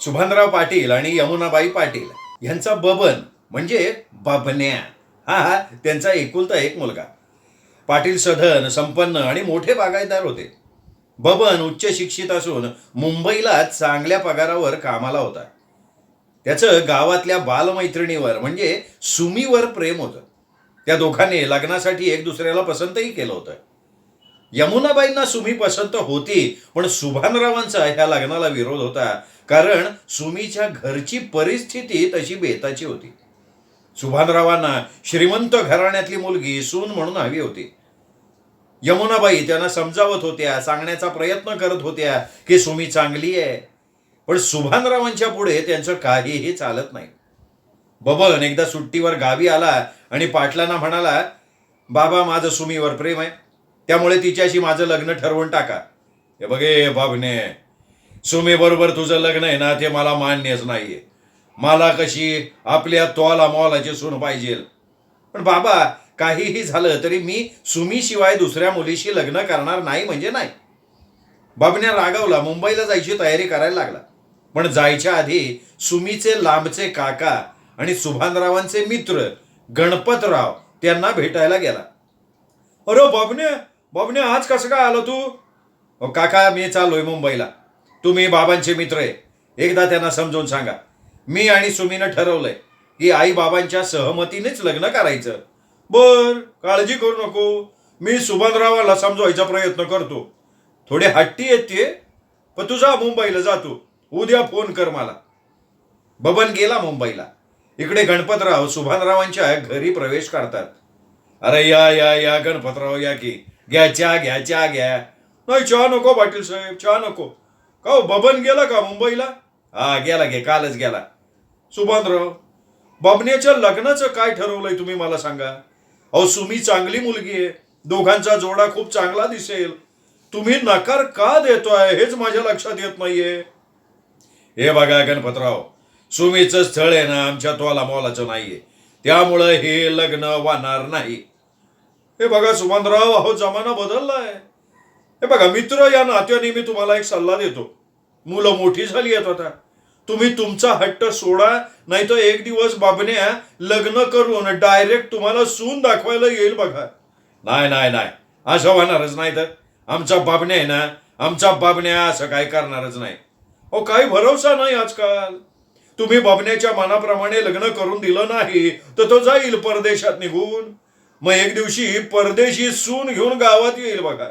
सुभानराव पाटील आणि यमुनाबाई पाटील यांचा बबन म्हणजे बाबन्या हा त्यांचा एकुलता एक मुलगा. पाटील सधन संपन्न आणि मोठे बागायतदार होते. बबन उच्च शिक्षित असून मुंबईला चांगल्या पगारावर कामाला होता. त्याचं गावातल्या बालमैत्रिणीवर म्हणजे सुमीवर प्रेम होतं. त्या दोघांनी लग्नासाठी एक दुसऱ्याला पसंतही केलं होतं. यमुनाबाईंना सुमी पसंत होती, पण सुभानरावांचा ह्या लग्नाला विरोध होता, कारण सुमीच्या घरची परिस्थिती तशी बेताची होती. सुभानरावांना श्रीमंत घराण्यातली मुलगी सून म्हणून हवी होती. यमुनाबाई त्यांना समजावत होत्या, सांगण्याचा प्रयत्न करत होत्या की सुमी चांगली आहे, पण सुभानरावांच्या पुढे त्यांचं काहीही चालत नाही. बबन एकदा सुट्टीवर गावी आला आणि पाटलांना म्हणाला, बाबा माझं सुमीवर प्रेम आहे, त्यामुळे तिच्याशी माझं लग्न ठरवून टाका. हे बघे बाबने, सुमी बरोबर तुझं लग्न आहे ना, ते मला मान्यच नाहीये. मला कशी आपल्या तोला मोलाची सून पाहिजे. पण बाबा काहीही झालं तरी मी सुमीशिवाय दुसऱ्या मुलीशी लग्न करणार नाही म्हणजे नाही. बाबन्या रागावला, मुंबईला जायची तयारी करायला लागला. पण जायच्या आधी सुमीचे लांबचे काका आणि सुभानरावांचे मित्र गणपतराव त्यांना भेटायला गेला. अरे बाबन्या आज कसं काय आलो तू? काका मी चाललोय मुंबईला. तुम्ही बाबांचे मित्र आहे, एकदा त्यांना समजून सांगा. मी आणि सुमीनं ठरवलंय की आई बाबांच्या सहमतीनेच लग्न करायचं. बर, काळजी करू नको, मी सुभानरावाला समजवायचा प्रयत्न करतो. थोडे हट्टी आहेत ते, पण तुझा मुंबईला जातो, उद्या फोन कर मला. बबन गेला मुंबईला. इकडे गणपतराव सुभानरावांच्या घरी प्रवेश करतात. अरे या या या गणपतराव, या की, घ्या चहा घ्या, चहा घ्या. नाही चहा नको पाटील साहेब, चहा नको. का हो, बबन गेला का मुंबईला? हा गेला, कालच गेला. सुभानराव, बबन्याच्या लग्नाचं काय ठरवलंय तुम्ही मला सांगा. अहो सुमी चांगली मुलगी आहे, दोघांचा जोडा खूप चांगला दिसेल. तुम्ही नकार का देतोय हेच माझ्या लक्षात येत नाहीये. हे बघा गणपतराव, सुमीचं स्थळ आहे ना आमच्या तोला मोलाचं नाहीये, त्यामुळं हे लग्न वाहणार नाही. हे बघा सुभानराव, अहो जमाना बदललाय. हे बघा मित्र या नात्याने मी तुम्हाला एक सल्ला देतो. मुलं मोठी झाली आहेत आता, तुम्ही तुमचा हट्ट सोडा, नाही तर एक दिवस बाबन्या लग्न करून डायरेक्ट तुम्हाला सून दाखवायला येईल बघा. नाही नाही नाही, असं होणारच नाही. तर आमचा बाबन्या आहे ना, आमचा बाबन्या असं काय करणारच नाही. अहो काही भरोसा नाही आजकाल. तुम्ही बाबन्याच्या मनाप्रमाणे लग्न करून दिलं नाही तर तो जाईल परदेशात निघून. मग एक दिवशी परदेशी सून घेऊन गावात येईल बघा.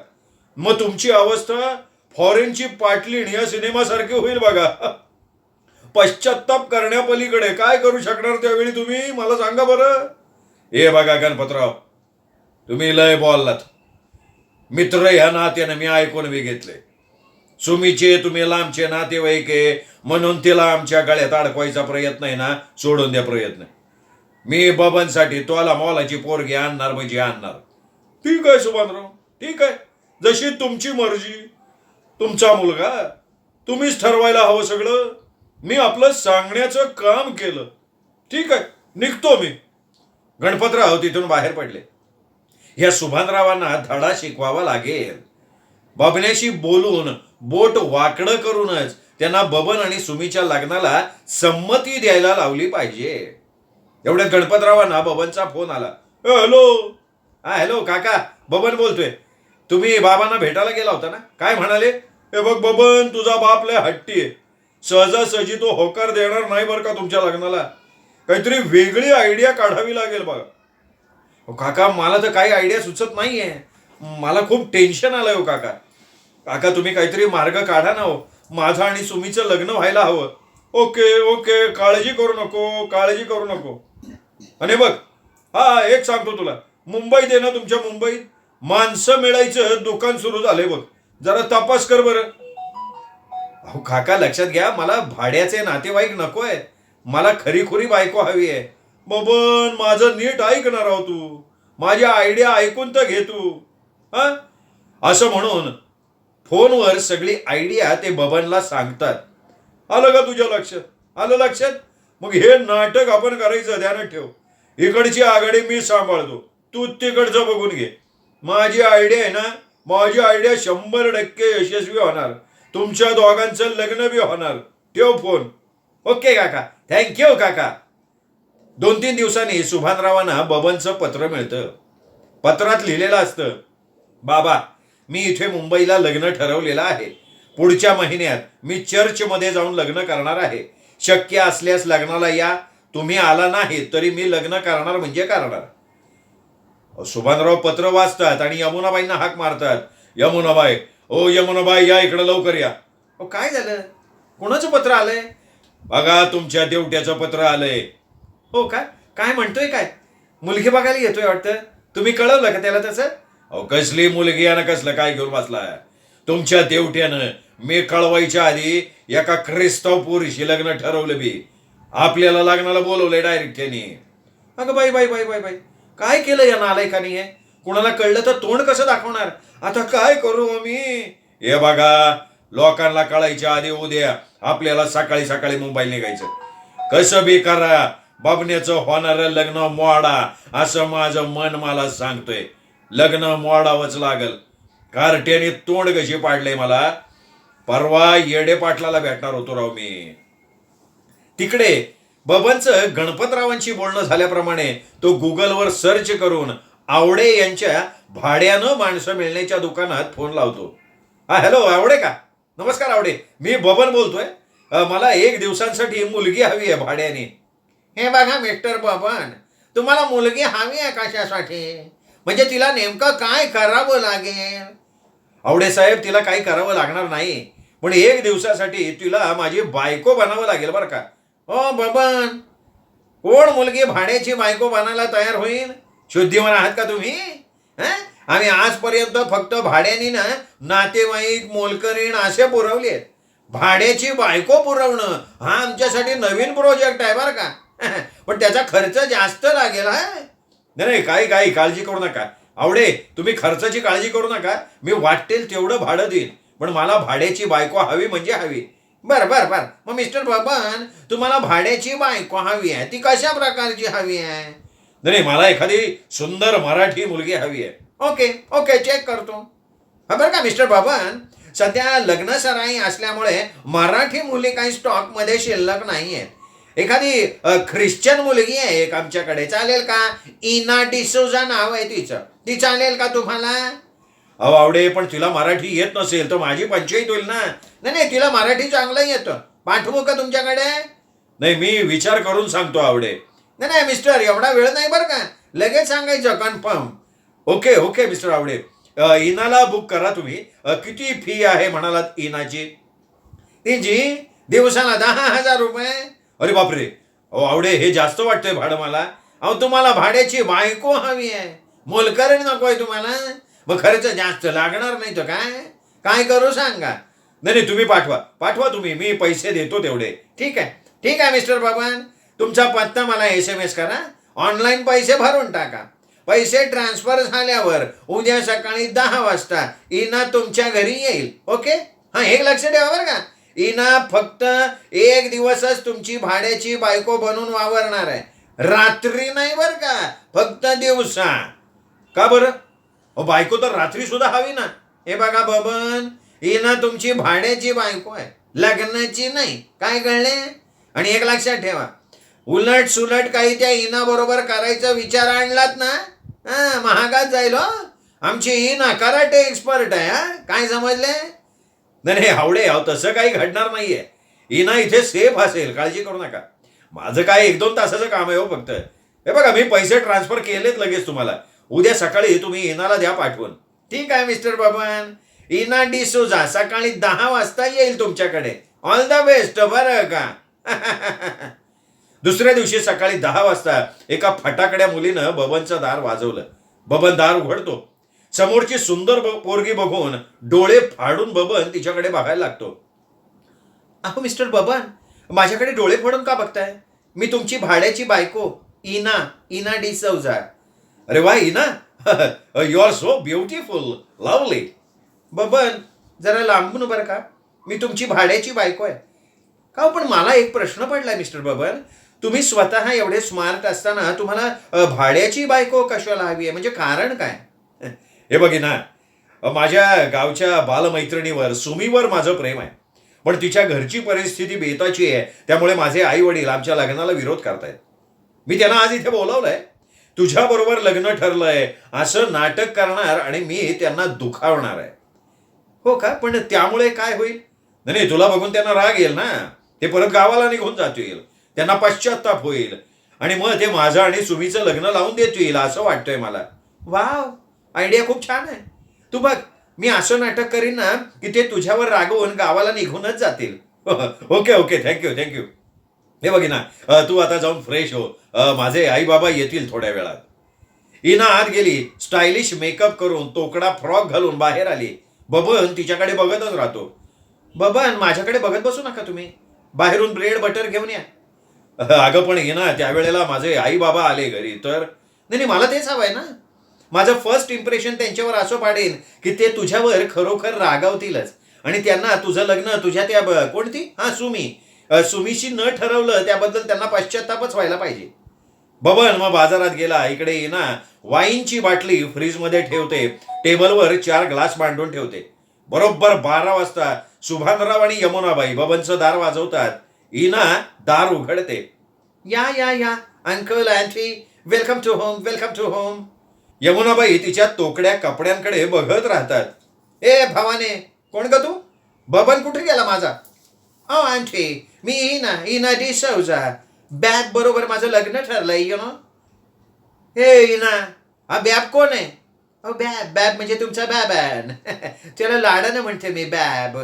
मग तुमची अवस्था फॉरेनची पाटलीण या सिनेमासारखी होईल बघा. पश्चाताप करण्यापलीकडे काय करू शकणार त्यावेळी तुम्ही मला सांगा बरं. हे बघा गणपतराव, तुम्ही लय बोललात. मित्र ह्या नात्यानं मी ऐकून बी घेतले. सुमीचे तुम्ही लांबचे नातेवाईक आहे म्हणून तिला आमच्या गळ्यात अडकवायचा प्रयत्न आहे ना, सोडून द्या प्रयत्न. मी बबनसाठी तोला मोलाची पोरगी आणणार म्हणजे आणणार. ठीक आहे सुभानराव, ठीक आहे, जशी तुमची मर्जी. तुमचा मुलगा, तुम्हीच ठरवायला हवं सगळं. मी आपलं सांगण्याचं काम केलं. ठीक आहे, निघतो मी. गणपतराव तिथून बाहेर पडले. या सुभानरावांना धडा शिकवावा लागेल. बबन्याशी बोलून बोट वाकडं करूनच त्यांना बबन आणि सुमीच्या लग्नाला संमती द्यायला लावली पाहिजे. एवढ्यात गणपतरावांना बबनचा फोन आला. हॅलो. हा हॅलो काका, बबन बोलतोय. तुम्ही बाबांना भेटायला गेला होता ना, काय म्हणाले? हे बघ बबन, तुझा बाप लय हट्टी आहे, सहजासहजी तो होकार देणार नाही बरं का तुमच्या लग्नाला. काहीतरी वेगळी आयडिया काढावी लागेल बघा. काका मला तर काही आयडिया सुचत नाहीये, मला खूप टेन्शन आलंय हो काका. काका तुम्ही काहीतरी मार्ग काढा ना हो, माझं आणि सुमीचं लग्न व्हायला हवं. ओके ओके, काळजी करू नको, काळजी करू नको. आणि बघ, हा एक सांगतो तुला, मुंबईत आहे ना, तुमच्या मुंबईत माणसं मिळायचं दुकान सुरू झालंय बघ, जरा तपास कर बरं. अहो काका लक्षात घ्या, मला भाड्याचे नातेवाईक नको आहेत, मला खरीखुरी बायको हवी आहे. बबन माझं नीट ऐकणार आहो तू, माझी आयडिया ऐकून तर घे तू. हा असं म्हणून फोनवर सगळी आयडिया ते बबनला सांगतात. आलं का तुझ्या लक्षात? आलं लक्षात? मग हे नाटक आपण करायचं, ध्यानात ठेव. इकडची आघाडी मी सांभाळतो, तू तिकडचं बघून घे. माझी आयडिया आहे ना, माझी आयडिया 100% यशस्वी होणार. तुमच्या दोघांचं लग्न बी होणार. ठेव फोन. ओके काका, थँक्यू काका. 2-3 दिवसांनी सुभानरावांना बबनचं पत्र मिळतं. पत्रात लिहिलेलं असतं, बाबा, मी इथे मुंबईला लग्न ठरवलेलं आहे. पुढच्या महिन्यात मी चर्चमध्ये जाऊन लग्न करणार आहे. शक्य असल्यास लग्नाला या. तुम्ही आला नाही तरी मी लग्न करणार म्हणजे करणार. सुभानराव पत्र वाचतात आणि यमुनाबाईंना हाक मारतात. यमुनाबाई, ओ यमुनाबाई, या इकडं लवकर या. काय झालं? कोणाचं पत्र आलंय? बघा, तुमच्या देवट्याचं पत्र आलंय. हो काय? काय म्हणतोय? काय मुलगी बघायला येतोय वाटतं? तुम्ही कळवलं का त्याला तसं? अहो, कसली मुलगी आणि कसलं काय घेऊन बसलाय? तुमच्या देवट्यानं मी कळवायच्या आधी एका ख्रिस्ताव पोरीशी लग्न ठरवलं बी. आपल्याला लग्नाला बोलवलंय डायरेक्ट त्यांनी. अगं बाई बाई बाई बाई बाई, काय केलं या नालायकानी? आहे कुणाला कळलं तर तोंड कसं दाखवणार? आता काय करू मी? हे बघा, लोकांना कळायच्या आधी उद्या आपल्याला सकाळी सकाळी मुंबईला निघायचं. कसं बी करा, बाबण्याचं होणारं लग्न मोडा, असं माझं मन मला सांगतोय. लग्न मोडावंच लागल. कार्ट्याने तोंड कशी पाडलंय मला. परवा येडे पाटलाला भेटणार होतो राव मी. तिकडे बबनचं गणपतरावांशी बोलणं झाल्याप्रमाणे तो गुगलवर सर्च करून आवडे यांच्या भाड्यानं माणसं मिळण्याच्या दुकानात फोन लावतो. हा, हॅलो, आवडे का? नमस्कार आवडे, मी बबन बोलतोय. मला 1 दिवसांसाठी मुलगी हवी आहे भाड्याने. हे बघा मिस्टर बबन, तुम्हाला मुलगी हवी आहे कशासाठी? म्हणजे तिला नेमकं काय करावं लागेल? आवडे साहेब, तिला काही करावं लागणार नाही, पण 1 दिवसासाठी तिला माझी बायको बनावं लागेल बरं का. हो बबन, कोण मुलगी भाड्याची बायको बनायला तयार होईल? शुद्धीवर आहात का तुम्ही? आम्ही आजपर्यंत फक्त भाड्यानी ना नातेवाईक, मोलकरीण असे पुरवले. भाड्याची बायको पुरवणं हा आमच्यासाठी नवीन प्रोजेक्ट आहे बरं का. पण त्याचा खर्च जास्त लागेल. नाही, काही काळजी करू नका आवडे, तुम्ही खर्चाची काळजी करू नका. मी वाटेल तेवढं भाडं देईन, पण मला भाड्याची बायको हवी म्हणजे हवी. बरं बरं बरं, मग मिस्टर बबन, तुम्हाला भाड्याची बायको हवी आहे, ती कशा प्रकारची हवी आहे? नाही, मला एखादी सुंदर मराठी मुलगी हवी आहे. ओके ओके, चेक करतो. हा बरं का मिस्टर बबन, सध्या लग्न सराई असल्यामुळे मराठी मुली काही स्टॉकमध्ये शिल्लक नाही आहेत. एखादी ख्रिश्चन मुलगी आहे एक आमच्याकडे, चालेल का? इना डिसोजा नाव आहे तिचं, ती चालेल का तुम्हाला? अहो आवडे, पण तिला मराठी येत नसेल तर माझी पंचायत होईल ना. नाही, तिला मराठी चांगलं येतं. पाठवू का तुमच्याकडे? नाही, मी विचार करून सांगतो आवडे. नाही मिस्टर, एवढा वेळ नाही बरं का, लगेच सांगायचं कन्फर्म. ओके ओके मिस्टर आवडे, इनाला बुक करा तुम्ही. किती फी आहे म्हणालात इनाची? तिची दिवसाला 10,000 रुपये. अरे बापरे, अहो आवडे, हे जास्त वाटतंय भाडं मला. अहो, तुम्हाला भाड्याची बायको हवी आहे, मोलकरीण नको आहे तुम्हाला. मग खर्च जास्त लागणार नाही तर काय करू सांगा? नाही, तुम्ही पाठवा तुम्ही, मी पैसे देतो तेवढे. ठीक आहे मिस्टर बबन, तुमचा पत्ता मला SMS करा, ऑनलाईन पैसे भरून टाका. पैसे ट्रान्सफर झाल्यावर उद्या सकाळी 10 वाजता इना तुमच्या घरी येईल. ओके, हा, एक लक्ष ठेवा बरं का. इना फक्त 1 दिवसच तुमची भाड्याची बायको बनून वावरणार आहे, रात्री नाही बरं का, फक्त दिवसा. का बरं? बायको तर रात्री सुद्धा हवी ना. हे बघा बबन, इना तुमची भाड्याची बायको आहे, लग्नाची नाही. काय कळले? आणि एक लक्षात ठेवा, उलट सुलट काही त्या इना बरोबर करायचा विचार आणलात ना, महागात जाईल हो. आमची इना कराटे एक्सपर्ट आहे. काय समजले? नाही हावडे, तसं काही घडणार नाहीये. इना इथे सेफ असेल, काळजी करू नका. माझं काय 1-2 तासाचं काम आहे हो फक्त. हे बघा, मी पैसे ट्रान्सफर केलेत लगेच तुम्हाला. उद्या सकाळी तुम्ही इनाला द्या पाठवून. ठीक आहे मिस्टर बबन, इना डिसोजा सकाळी 10 वाजता येईल तुमच्याकडे. ऑल द बेस्ट बरं का. दुसऱ्या दिवशी सकाळी 10 वाजता एका फटाकड्या मुलीनं बबनचं दार वाजवलं. बबन दार उघडतो. समोरची सुंदर पोरगी बघून डोळे फाडून बबन तिच्याकडे बघायला लागतो. अहो मिस्टर बबन, माझ्याकडे डोळे फाडून का बघताय? मी तुमची भाड्याची बायको इना डिसोजा. अरे वा इना, you are so beautiful, lovely. Baban, जरा लांबून बरं का, मी तुमची भाड्याची बायको आहे. का पण मला एक प्रश्न पडलाय मिस्टर बबन, तुम्ही स्वतः एवढे स्मार्ट असताना तुम्हाला भाड्याची बायको कशाला हवी आहे? म्हणजे कारण काय? हे बघी ना, माझ्या गावच्या बालमैत्रिणीवर, सुमीवर माझं प्रेम आहे. पण तिच्या घरची परिस्थिती बेताची आहे, त्यामुळे माझे आई वडील आमच्या लग्नाला विरोध करतायत. मी त्यांना आज इथे बोलावलंय. तुझ्याबरोबर लग्न ठरलंय असं नाटक करणार आणि मी त्यांना दुखावणार आहे. हो का? पण त्यामुळे काय होईल? नाही नाही, तुला बघून त्यांना राग येईल ना. ते परत गावाला निघून जातील, त्यांना पश्चाताप होईल आणि मग ते माझं आणि सुमीचं लग्न लावून देतील असं वाटतंय मला. वाव, आयडिया खूप छान आहे. तू बघ, मी असं नाटक करीन ना की ते तुझ्यावर रागवून गावाला निघूनच जातील. Okay okay, thank you thank you. हे बघ ना, तू आता जाऊन फ्रेश हो. माझे आई बाबा येतील थोड्या वेळात. इना आत गेली, स्टायलिश मेकअप करून तोकडा फ्रॉक घालून बाहेर आली. बबन तिच्याकडे बघतच राहतो. बबन, माझ्याकडे बघत बसू नका तुम्ही, बाहेरून ब्रेड बटर घेऊन या. अगं पण इना, त्यावेळेला माझे आई बाबा आले घरी तर. नाही नाही, मला तेच हवंय ना. माझं फर्स्ट इम्प्रेशन त्यांच्यावर असं पाडेन की ते तुझ्यावर खरोखर रागावतीलच आणि त्यांना तुझं लग्न तुझ्या त्या कोणती सुमीशी न ठरवलं त्याबद्दल त्यांना पश्चातापच व्हायला पाहिजे. बबन मग बाजारात गेला. इकडे ये ना, वाईनची बाटली फ्रीजमध्ये ठेवते, टेबलवर 4 ग्लास मांडून ठेवते. बरोबर 12 वाजता सुभानराव आणि यमुनाबाई बबनचं दार वाजवतात. इना दार उघडते. या या या, uncle aunty, welcome to home, welcome to home. Yamunabai तिच्या तोकड्या कपड्यांकडे बघत राहतात. ए भावाने, कोण ग तू? बबन कुठे गेला माझा? ओ आंटी, मी इना डिसौजा. बॅब बरोबर माझं लग्न ठरलंय, यु नो. हे इना, हा बॅब कोण आहे? अहो बॅब, बॅब म्हणजे तुमचा बॅबॅन. त्याला लाडानं म्हणते मी बॅब.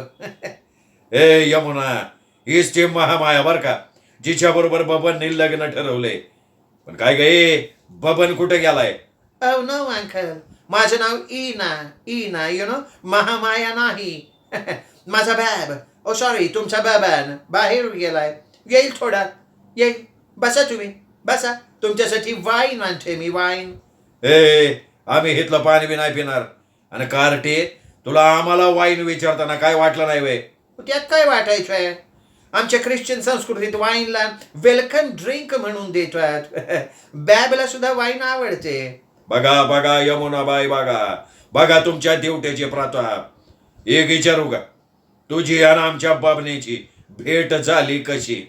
ए यमुना, हीच ती महामाया बर का, जिच्या बरोबर बबनने लग्न ठरवले. पण काय गे, बबन कुठे गेलाय? ओ नो अंकल, माझं नाव इना यु नो, महामाया नाही. माझा बॅब, ओ सॉरी, तुमचा बॅबॅन बाहेर गेलाय. येईल थोडा, येईल. बसा तुम्ही, बसा. तुमच्यासाठी वाईन आणते मी, वाईन. ए, आम्ही हिथलं पाणी बी नाही पिणार. आणि कार्टे, तुला आम्हाला वाईन विचारताना काय वाटलं नाही वे? त्यात काय वाटायचं आहे? आमच्या ख्रिश्चन संस्कृतीत वाईनला वेलकम ड्रिंक म्हणून देतात. बॅबला सुद्धा वाईन आवडते. बघा बघा यमुनाबाई, बघा बघा तुमच्या देवट्याचे प्रताप. एक विचारू का, तुझी आणि आमच्या बाबनेची भेट झाली कशी?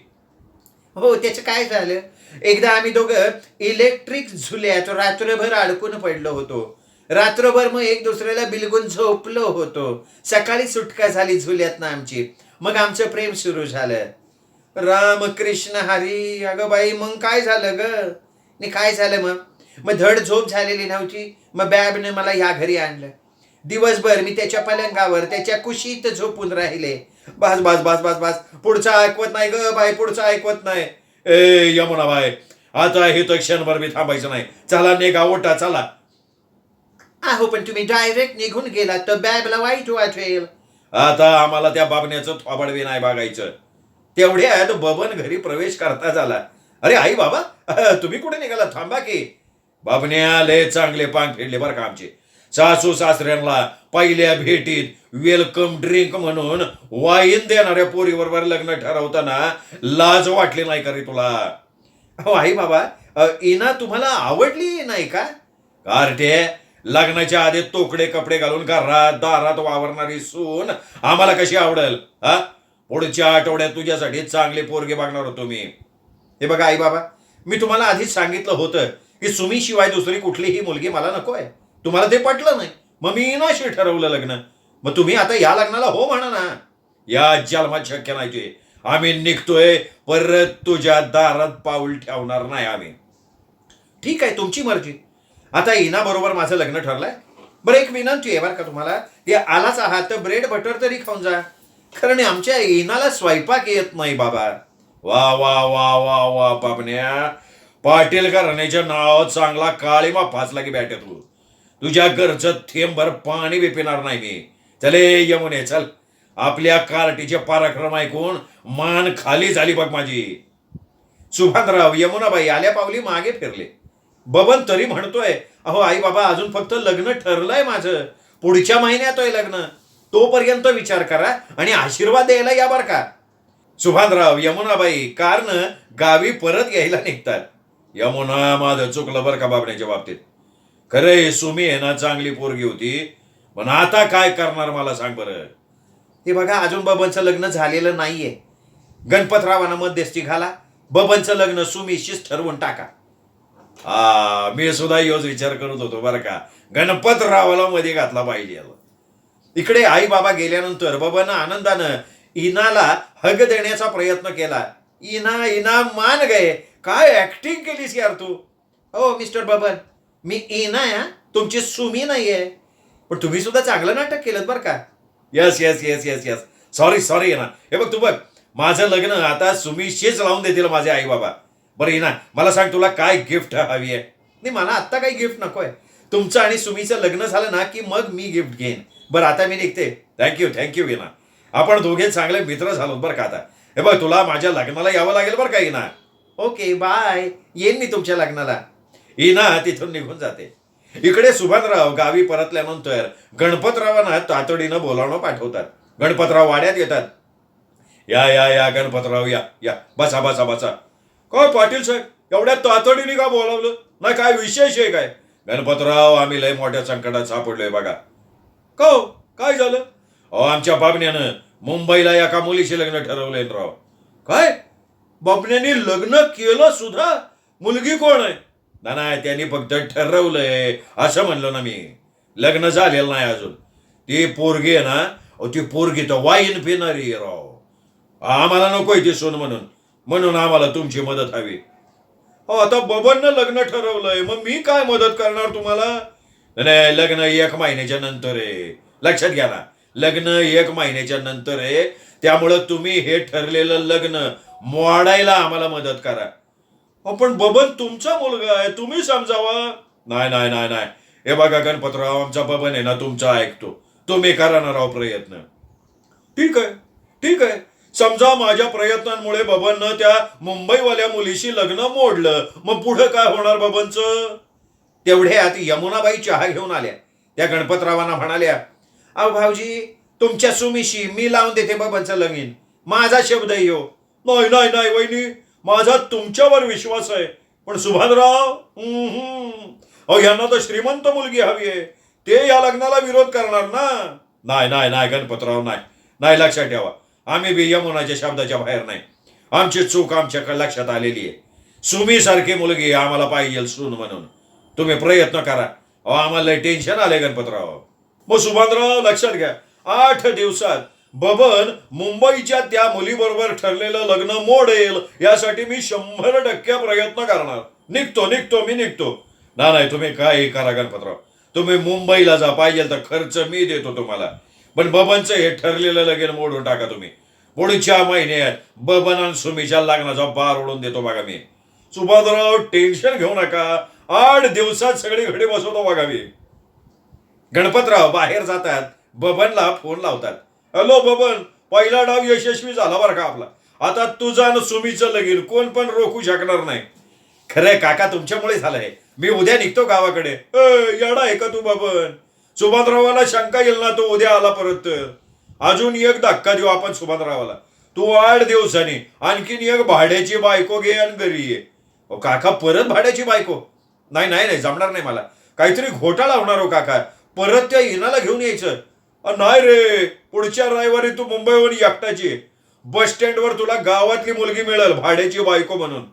हो, त्याचं काय झालं, एकदा आम्ही दोघं इलेक्ट्रिक झुल्यात रात्रभर अडकून पडलो होतो. रात्रभर मग एक दुसऱ्याला बिलगून झोपलो होतो. सकाळी सुटका झाली झुल्यातनं आमची. मग आमचं प्रेम सुरू झालं. रामकृष्ण हरी. अगं बाई, मग काय झालं ग? नाही काय झालं मग धड झोप झालेली नव्हती. मग बॅबने मला ह्या घरी आणलं. दिवसभर मी त्याच्या पलंगावर त्याच्या कुशीत झोपून राहिले. बस बस बस बस बस, पुढचं ऐकवत नाही ग बाई, पुढचं ऐकवत नाही. ए यमुनाबाई, आता हे तर क्षणभर मी थांबायचं नाही. चला निघा, ओटा चला. अहो पण तुम्ही डायरेक्ट निघून गेलात तर बॅबला वाईट वाटेल. आता आम्हाला त्या बाबण्याचं थोबाडवी नाही बघायचं. तेवढ्यात बबन घरी प्रवेश करता झाला. अरे आई बाबा, तुम्ही कुठे निघाला? थांबा की. बाबण्या लय चांगले पांग फेडले बरं का आमचे. सासू सासऱ्यांना पहिल्या भेटीत वेलकम ड्रिंक म्हणून वाईन देणाऱ्या पोरीबरोबर लग्न ठरवताना लाज वाटली नाही का रे तुला? हो आई बाबा, इना तुम्हाला आवडली नाही का? कार्टे, लग्नाच्या आधी तोकडे कपडे घालून घरात दारात वावरणारी सून आम्हाला कशी आवडेल? हा, पुढच्या आठवड्यात तुझ्यासाठी चांगली पोरगी बघणार होतो मी. हे बघा आई बाबा, मी तुम्हाला आधीच सांगितलं होतं की सुमी शिवाय दुसरी कुठलीही मुलगी मला नको आहे. तुम्हाला ते पटलं नाही, मग मी इनाशी ठरवलं लग्न. मग तुम्ही आता या लग्नाला हो म्हणा ना. या जन्मात शक्य नाही ते. आम्ही निघतोय, परत तुझ्या दारात पाऊल ठेवणार नाही आम्ही. ठीक आहे, तुमची मर्जी. आता इना बरोबर माझं लग्न ठरलंय. बरं, एक विनंती आहे बरं का तुम्हाला, ते आलाच आहात तर ब्रेड बटर तरी खाऊन जा. कारण आमच्या इनाला स्वयंपाक येत नाही बाबा. वा वा वा वा वा बाबण्या, पाटील घराण्याच्या नावात चांगला काळीमा फासला की बॅटे तू. तुझ्या घरचं थेंबभर पाणी बी पिणार नाही मी. चले यमुने चल. आपल्या कार्टीचे पराक्रम ऐकून मान खाली झाली बघ माझी. सुभानराव यमुनाबाई आल्या पावली मागे फिरले. बबन तरी म्हणतोय, अहो आई बाबा, अजून फक्त लग्न ठरलंय माझं, पुढच्या महिन्यात आहे लग्न. तोपर्यंत विचार करा आणि आशीर्वाद द्यायला या बर का. सुभानराव यमुनाबाई कारनं गावी परत यायला निघतात. यमुना, माझं चुकलं बरं का बाबण्याच्या बाबतीत. खरंय, सुमी आहे ना चांगली पोरगी होती, पण आता काय करणार मला सांग बरं. हे बघा, अजून बबनचं लग्न झालेलं नाहीये. गणपतरावांना मध्यस्थी घाला, बबनचं लग्न सुमिशीच ठरवून टाका. मी सुद्धा योच विचार करत होतो बरं का, गणपतरावाला मध्ये घातला पाहिजे. इकडे आई बाबा गेल्यानंतर बबन आनंदानं इनाला हग देण्याचा प्रयत्न केला. इना इना मान गए, काय ऍक्टिंग केलीस यार तू. हो मिस्टर बबन, मी इना या, तुमची सुमी नाहीये. पण तुम्ही सुद्धा चांगलं नाटक केलं बरं का. Yes yes yes yes yes, sorry sorry ना. हे बघ, तू बघ, माझं लग्न आता सुमीशीच लावून देतील माझे आई बाबा. बरं इना, मला सांग, तुला काय गिफ्ट हवी आहे. नाही, मला आत्ता काही गिफ्ट नकोय. तुमचं आणि सुमीचं लग्न झालं ना की मग मी गिफ्ट घेईन. बरं आता मी निघते. थँक्यू इना. आपण दोघे चांगले मित्र झालो बरं का आता. हे बघ, तुला माझ्या लग्नाला यावं लागेल बरं का इना. ओके बाय, येईन मी तुमच्या लग्नाला. इना तिथून निघून जाते. इकडे सुभानराव गावी परतल्यानंतर गणपतरावांना तातडीनं बोलावणं पाठवतात. गणपतराव वाड्यात येतात. या या या गणपतराव, या या, बसा बसा बसा. काय पाटील साहेब, एवढ्या तातडीने का बोलावलं, नाही काय विशेष आहे काय. गणपतराव, आम्ही लय मोठ्या संकटात सापडलोय बघा. का, काय झालं. आमच्या बाबण्यानं मुंबईला एका मुलीशी लग्न ठरवलंय राव. काय, बाबण्याने लग्न केलं सुद्धा. मुलगी कोण आहे. नाही, त्यांनी फक्त ठरवलंय असं म्हणलो ना मी. लग्न झालेलं नाही अजून. ती पोरगी आहे ना, ती पोरगी तर वाईन पिणारी राव. आम्हाला नकोय ती सून म्हणून आम्हाला तुमची मदत हवी. आता बबननं लग्न ठरवलंय, मग मी काय मदत करणार तुम्हाला. नाही, लग्न 1 महिन्याच्या नंतर आहे. लक्षात घ्या ना, लग्न 1 महिन्याच्या नंतर आहे. त्यामुळं तुम्ही हे ठरलेलं लग्न मोडायला आम्हाला मदत करा. पण बबन तुमचा मुलगा आहे, तुम्ही समजावा. नाही नाही नाही नाही, हे बघा गणपतराव, आमचा बबन आहे ना तुमचा ऐकतो. तुम्ही करा ना राव प्रयत्न. ठीक आहे. समजा माझ्या प्रयत्नांमुळे बबननं त्या मुंबईवाल्या मुलीशी लग्न मोडलं, मग पुढे काय होणार बबनचं. तेवढ्यात यमुनाबाई चहा घेऊन आल्या. त्या गणपतरावांना म्हणाल्या, अहो भाऊजी, तुमच्या सुमीशी मी लावून देते बबनचं लगीन. माझा शब्द येऊ. नाही नाही नाही वहिनी, माझा तुमच्यावर विश्वास आहे. पण सुभानराव, यांना तर श्रीमंत मुलगी हवी आहे. ते या लग्नाला विरोध करणार ना. नाही गणपतराव, नाही, लक्षात ठेवा, आम्ही बी यमुनाच्या शब्दाच्या बाहेर नाही. आमची चूक आमच्याकडे लक्षात आलेली आहे. सुमी सारखी मुलगी आम्हाला पाहिजे सून म्हणून. तुम्ही प्रयत्न करा. आम्हाला टेन्शन आलंय गणपतराव. मग सुभानराव लक्षात घ्या, 8 दिवसात बबन मुंबईच्या त्या मुलीबरोबर ठरलेलं लग्न मोडेल यासाठी मी 100% प्रयत्न करणार. मी निघतो. नाही, तुम्ही काय करा गणपतराव, तुम्ही मुंबईला जा, पाहिजे तर खर्च मी देतो तुम्हाला. पण बबनचं हे ठरलेलं लगीन मोडून टाका तुम्ही. पुढच्या महिन्यात बबन आणि सुमीच्या लग्नाचा पार ओढून देतो बघा मी. सुभानराव टेन्शन घेऊ नका, 8 दिवसात सगळी घडी बसवतो बघा मी. गणपतराव बाहेर जातात. बबनला फोन लावतात. हॅलो बबन, पहिला डाव यशस्वी झाला बरं का आपला. आता तुझं आणि सुमीचं लगीन कोण पण रोखू शकणार नाही. खरंय काका, तुमच्यामुळे झालंय. मी उद्या निघतो गावाकडे. येडा आहे का तू बबन. सुभानरावाला शंका येईल ना, तो उद्या आला परत तर. अजून एक धक्का देऊ आपण सुभानरावाला. तू 8 दिवसांनी आणखीन एक भाड्याची बायको घे आणि घरी ये. काका, परत भाड्याची बायको. नाही, जमणार नाही मला. काहीतरी घोटाळा होणार हो काका. परत त्या इनाला घेऊन यायचं. नाही रे, पुढच्या रविवारी तू मुंबईवर एकटाची. बस स्टँडवर तुला गावातली मुलगी मिळेल भाड्याची बायको म्हणून.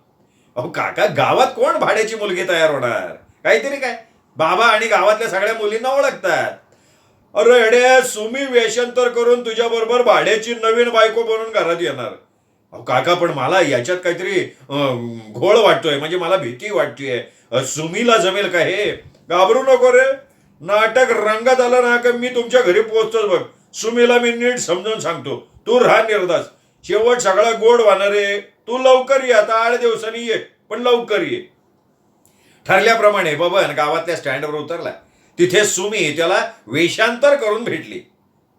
काका, गावात कोण भाड्याची मुलगी तयार होणार. काहीतरी काय, बाबा आणि गावातल्या सगळ्या मुलींना ओळखतात. अरे अडे, सुमी वेषांतर करून तुझ्या बरोबर भाड्याची नवीन बायको बनून घरात येणार. काका, पण मला याच्यात काहीतरी घोळ वाटतोय, म्हणजे मला भीती वाटतेय. सुमीला जमेल का हे. घाबरू नको रे, नाटक रंगात आलं ना का मी तुमच्या घरी पोहोचतोच बघ. सुमीला मी नीट समजावून सांगतो. तू राहा निर्धास. शेवट सगळा गोड वाहणार रे. तू लवकर ये, आता 8 दिवसांनी ये, पण लवकर ये. ठरल्याप्रमाणे बबन गावातल्या स्टँडवर उतरला. तिथे सुमी त्याला वेषांतर करून भेटली.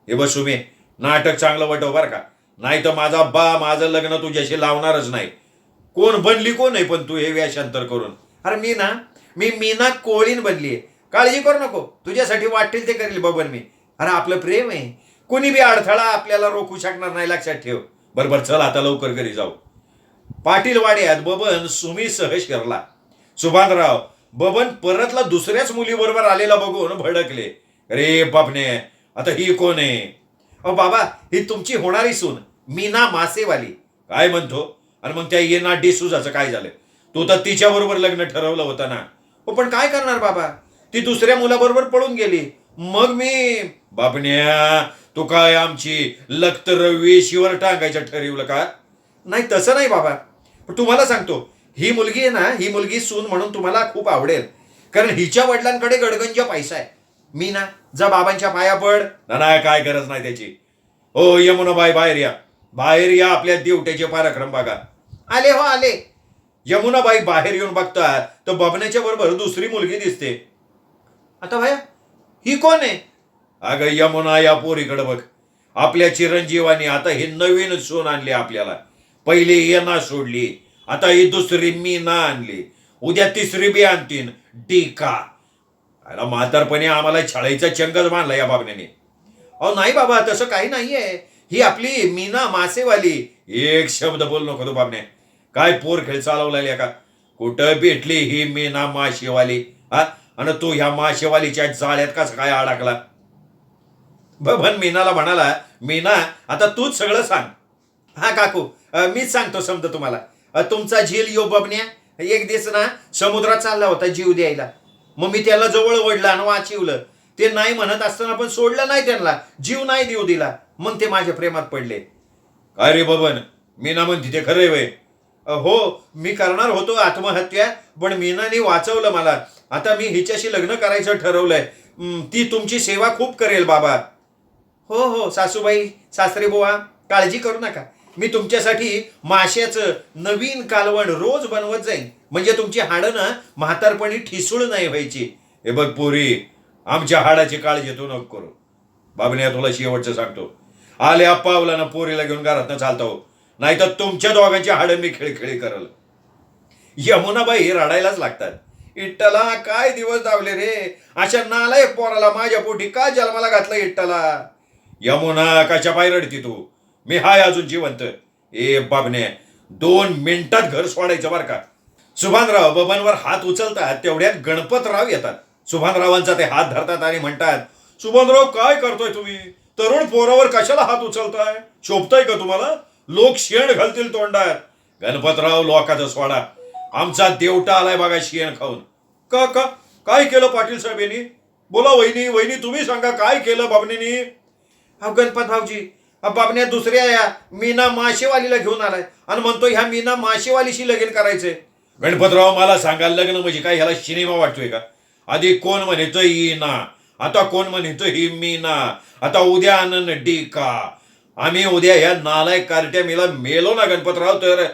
हे बघ सुमी, नाटक चांगलं वटव बरं का, नाही तर माझं लग्न तुझ्याशी लावणारच नाही. कोण बनली कोण आहे पण तू हे वेषांतर करून. अरे मी मीना कोळीन बनलीये. काळजी करू नको, तुझ्यासाठी वाटेल ते करेल बबन मी. अरे आपलं प्रेम आहे, कुणी बी अडथळा आपल्याला रोखू शकणार नाही, लक्षात ठेव. बरोबर, चल आता लवकर घरी जाऊ. पाटील वाड्यात बबन सुमीसह शिरला. सुभानराव बबन परतला दुसऱ्याच मुलीबरोबर आलेला बघून भडकले. अरे बापने, आता ही कोण आहे. अहो बाबा, ही तुमची होणारी सून मीना मासेवाली. काय म्हणतो? आणि मग त्या येना डिसूजाचं काय झालं? तू तर तिच्या बरोबर लग्न ठरवलं होतं ना. हो पण काय करणार बाबा, ती दुसऱ्या मुलाबरोबर पळून गेली. मग मी बाबण्या, तू काय आमची लखत वेशीवर टाकायचं ठरवलं का? नाही तसं नाही बाबा, पण तुम्हाला सांगतो, ही मुलगी आहे ना, ही मुलगी सून म्हणून तुम्हाला खूप आवडेल, कारण हिच्या वडिलांकडे गडगंज पैसा आहे. मी ना, जा बाबांच्या पाया पड. नाही काय गरज नाही त्याची. हो यमुनाबाई, बाहेर या, बाहेर या, आपल्या दिवट्याचे पराक्रम बघा. आले हो आले. यमुनाबाई बाहेर येऊन बघतात तर बबण्याच्या बरोबर दुसरी मुलगी दिसते. आता भाया, ही कोण आहे? अगं यमुना, या पोरीकडे बघ. आपल्या चिरंजीवानी आता ही नवीन सून आणली आपल्याला. पहिली येना सोडली, आता ही दुसरी मीना आणली, उद्या तिसरी बी आणतीन, डीका. अरे म्हातारपणे आम्हाला छळाईचा चंगच बांधला या बाबण्याने. अहो नाही बाबा, तसं काही नाहीये. ही आपली मीना मासेवाली. एक शब्द बोल नको तू बाबने. काय पोर खेळ चालवलाय का? कुठं भेटली ही मीना माशेवाली? हा, आणि तू ह्या माशेवालीच्या जाळ्यात कसा काय अडकला? बबन मीनाला म्हणाला, मीना आता तूच सगळं सांग. हा काकू, मीच सांगतो समजा तुम्हाला. तुमचा झील यो बबन्या एक दिवस ना समुद्रात चालला होता जीव द्यायला. मग मी त्याला जवळ ओढलं आणि वाचिवलं. ते नाही म्हणत असताना पण सोडलं नाही त्यांना, जीव नाही देऊ दिला. मग ते माझ्या प्रेमात पडले. काय रे बबन, मीना म्हणते ते खरंय वय? हो, मी करणार होतो आत्महत्या, पण मीनाने वाचवलं मला. आता मी हिच्याशी लग्न करायचं ठरवलंय. ती तुमची सेवा खूप करेल बाबा. हो हो सासूबाई, सासरे बुवा, काळजी करू नका. मी तुमच्यासाठी माश्याचं नवीन कालवण रोज बनवत जाईन, म्हणजे तुमची हाडं ना म्हातारपणी ठिसूळ नाही व्हायची. हे बघ पोरी, आमच्या हाडाची काळजी तू नको करू. बाबण्या, तुला शेवटचं सांगतो, आल्या पावलानं पोरीला घेऊन घरात चालतो, नाही तर तुमच्या दोघांची हाडं मी खिळखिळी करल. यमुनाबाई रडायलाच लागतात. इट्टला काय दिवस दावले रे, अशा नालायक पोराला माझ्या पोटी का जन्माला घातलं इट्टला? यमुना, कशा पाय रडती तू? मी हाय अजून जिवंत. ए बाबने, 2 मिनिटात घर सोडायचं बर का. सुभानराव बबनवर हात उचलतात, तेवढ्यात गणपतराव येतात. सुभानरावांचा ते हात धरतात आणि म्हणतात, सुभानराव काय करतोय तुम्ही? तरुण पोरावर कशाला हात उचलताय? शोभताय का तुम्हाला? लोक शेण घालतील तोंडात. गणपतराव, लोकांचा सोडा, आमचा देवटा आलाय बघा शेण खाऊन. का का काय केलं पाटील साहेब यांनी? बोला वहिनी, वहिनी तुम्ही सांगा काय केलं बाबनेनी? हा गणपत भाऊजी, बाबण्या दुसऱ्या या मीना माशेवालीला घेऊन आलाय आणि म्हणतो ह्या मीना माशेवालीशी लगीन करायचंय. गणपतराव, मला सांगा, लग्न म्हणजे काय ह्याला सिनेमा वाटतोय का? आधी कोण म्हणतो इना, आता कोण म्हणतो ही मीना, आता उद्या आनंद डीका. आम्ही उद्या ह्या नालायक कार्ट्या मेला मेलो ना गणपतराव तर.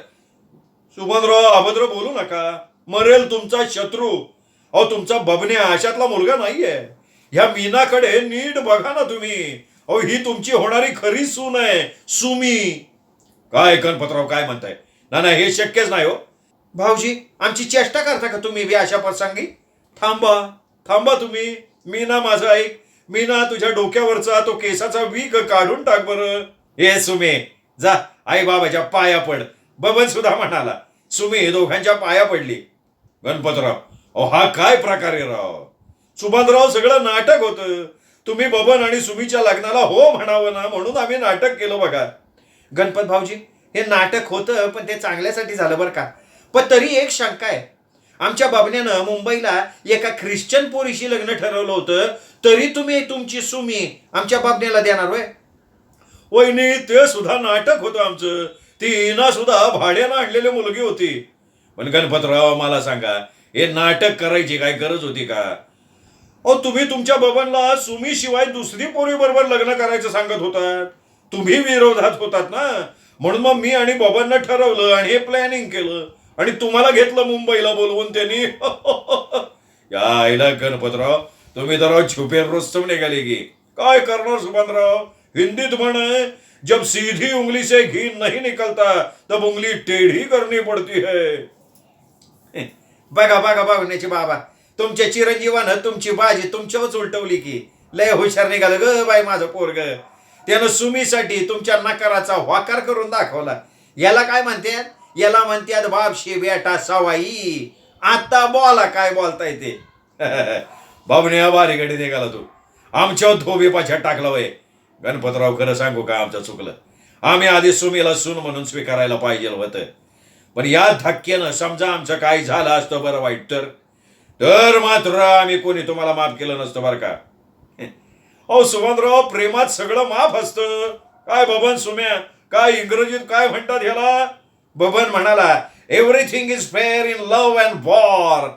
सुभानराव, अभद्र बोलू नका, मरेल तुमचा शत्रू. अहो तुमचा बबन्या अशातला मुलगा नाहीये. ह्या मीनाकडे नीट बघा ना तुम्ही. अहो ही तुमची होणारी खरी सून आहे, सुमी. काय गणपतराव काय म्हणताय? ना ना, हे शक्यच नाही हो. भाऊजी, आमची चेष्टा करता का तुम्ही बी अशा प्रसंगी? थांबा थांबा तुम्ही. मीना माझं ऐक. मीना, तुझ्या डोक्यावरचा तो केसाचा वीग काढून टाक बरं. हे सुमे, जा आई बाबाच्या पाया पड. बबन सुद्धा म्हणाला. सुमे दोघांच्या पाया पडली. गणपतराव, अहो हा काय प्रकारे राव? सुभानराव, सगळं नाटक होतं. तुम्ही बबन आणि सुमीच्या लग्नाला हो म्हणावं ना, म्हणून आम्ही नाटक केलं बघा. गणपत भाऊजी, हे नाटक होतं पण ते चांगल्यासाठी झालं बरं का. पण तरी एक शंका आहे. आमच्या बाबण्यानं मुंबईला एका ख्रिश्चन पोरीशी लग्न ठरवलं होतं, तरी तुम्ही तुमची सुमी आमच्या बाबण्याला देणार होय? वहिनी, ते सुद्धा नाटक होतं आमचं. ती ना सुद्धा भाड्यानं आणलेली मुलगी होती. पण गणपतराव, मला सांगा, हे नाटक करायची काय गरज होती का? अहो तुम्ही तुमच्या बाबांना सुमी शिवाय दुसरी पोरी बरोबर लग्न करायचं सांगत होतात. तुम्ही विरोधात होतात ना, म्हणून मग मी आणि बाबांना ठरवलं आणि हे प्लॅनिंग केलं आणि तुम्हाला घेतलं मुंबईला बोलवून त्यांनी. या आईला गणपतराव, तुम्ही तर छुपे रुस्तम निघाले की. काय करणार सुभानराव? हिंदीत म्हण, जब सीधी उंगली से घी नहीं निकलता तब उंगली टेढ़ी करनी पड़ती है. बघा बघा बघण्याची बाबा, तुमच्या चिरंजीवानं तुमची बाजी तुमच्यावरच उलटवली की. लय हुशार निघालं ग बाई माझं पोरग. त्यानं सुमीसाठी तुमच्या नकाराचा वाकार करून दाखवला. याला काय म्हणतात? याला म्हणतात बापशे बेटा सवाई. आता बोला काय बोलताय ते. बाबण्या, बारीकडे निघाला तू, आमच्यावर धोबी पाछ्यात टाकला वय. गणपतराव, खरं सांगू का, आमचं चुकलं. आम्ही आधी सुमीला सून म्हणून स्वीकारायला पाहिजे होतं. पण या धक्क्यानं समजा आमचं काही झालं असतं बरं वाईट तर मात्र आम्ही कोणी तुम्हाला माफ केलं नसतं बरं का. अहो सुमनराव, प्रेमात सगळं माफ असतं. काय बबन सुम्या, काय इंग्रजीत काय म्हणतात ह्याला? बबन म्हणाला, everything is fair in love and war.